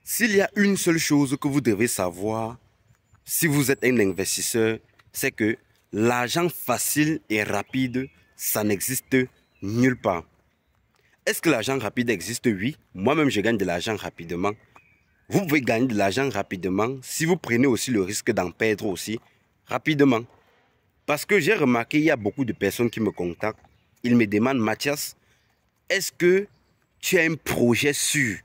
S'il y a une seule chose que vous devez savoir si vous êtes un investisseur, c'est que l'argent facile et rapide, ça n'existe nulle part. Est-ce que l'argent rapide existe? Oui. Moi-même, je gagne de l'argent rapidement. Vous pouvez gagner de l'argent rapidement si vous prenez aussi le risque d'en perdre aussi rapidement. Parce que j'ai remarqué, il y a beaucoup de personnes qui me contactent. Ils me demandent, Mathias, est-ce que tu as un projet sûr?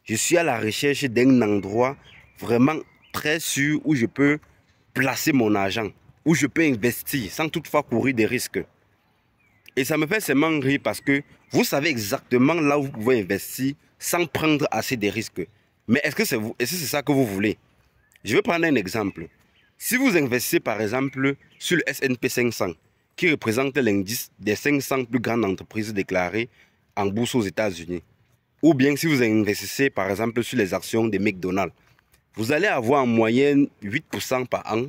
Je suis à la recherche d'un endroit vraiment très sûr où je peux placer mon argent, où je peux investir sans toutefois courir des risques. Et ça me fait seulement rire parce que vous savez exactement là où vous pouvez investir sans prendre assez de risques. Mais est-ce que c'est ça que vous voulez? Je vais prendre un exemple. Si vous investissez par exemple sur le S&P 500, qui représente l'indice des 500 plus grandes entreprises déclarées en bourse aux États-Unis, ou bien si vous investissez par exemple sur les actions de McDonald's, vous allez avoir en moyenne 8% par an,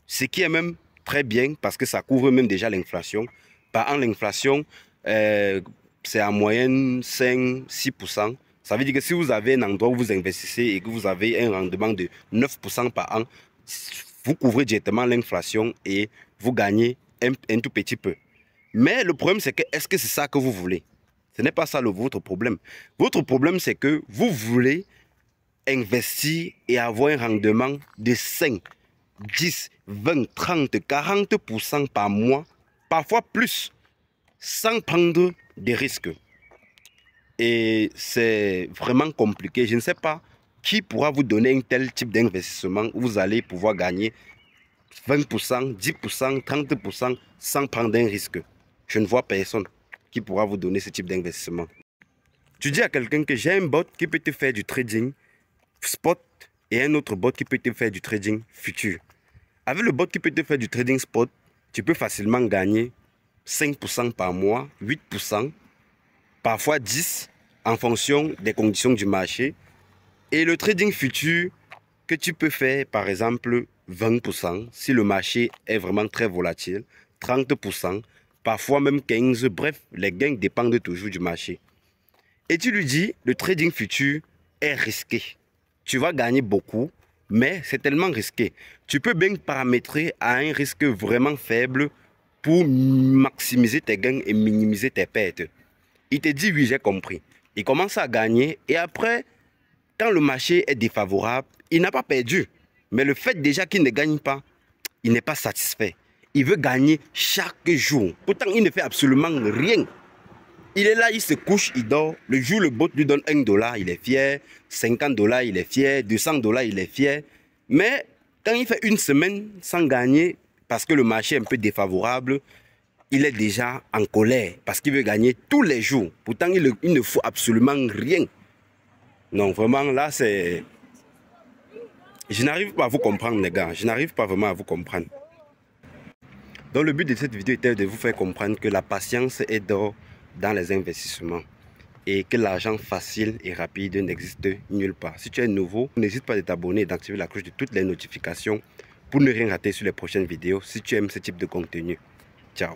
ce qui est même très bien parce que ça couvre même déjà l'inflation. Par an, l'inflation, c'est en moyenne 5-6%. Ça veut dire que si vous avez un endroit où vous investissez et que vous avez un rendement de 9% par an, vous couvrez directement l'inflation et vous gagnez un tout petit peu. Mais le problème, c'est que est-ce que c'est ça que vous voulez? Ce n'est pas ça votre problème. Votre problème, c'est que vous voulez investir et avoir un rendement de 5, 10, 20, 30, 40% par mois, parfois plus, sans prendre des risques. Et c'est vraiment compliqué. Je ne sais pas qui pourra vous donner un tel type d'investissement où vous allez pouvoir gagner 20%, 10%, 30% sans prendre un risque. Je ne vois personne qui pourra vous donner ce type d'investissement. Tu dis à quelqu'un que j'ai un bot qui peut te faire du trading spot et un autre bot qui peut te faire du trading futur. Avec le bot qui peut te faire du trading spot, tu peux facilement gagner 5% par mois, 8%, parfois 10% en fonction des conditions du marché. Et le trading futur que tu peux faire par exemple 20% si le marché est vraiment très volatile, 30%, parfois même 15%, bref, les gains dépendent toujours du marché. Et tu lui dis, le trading futur est risqué. Tu vas gagner beaucoup, mais c'est tellement risqué. Tu peux bien paramétrer à un risque vraiment faible pour maximiser tes gains et minimiser tes pertes. Il te dit, oui, j'ai compris. Il commence à gagner et après, quand le marché est défavorable, il n'a pas perdu. Mais le fait déjà qu'il ne gagne pas, il n'est pas satisfait. Il veut gagner chaque jour. Pourtant, il ne fait absolument rien. Il est là, il se couche, il dort. Le jour, le bot lui donne $1, il est fier. $50, il est fier. $200, il est fier. Mais quand il fait une semaine sans gagner, parce que le marché est un peu défavorable, il est déjà en colère. Parce qu'il veut gagner tous les jours. Pourtant, il ne faut absolument rien. Non, vraiment, là, c'est... Je n'arrive pas à vous comprendre, les gars. Je n'arrive pas vraiment à vous comprendre. Donc, le but de cette vidéo était de vous faire comprendre que la patience est d'or dans les investissements et que l'argent facile et rapide n'existe nulle part. Si tu es nouveau, n'hésite pas à t'abonner et d'activer la cloche de toutes les notifications pour ne rien rater sur les prochaines vidéos si tu aimes ce type de contenu. Ciao.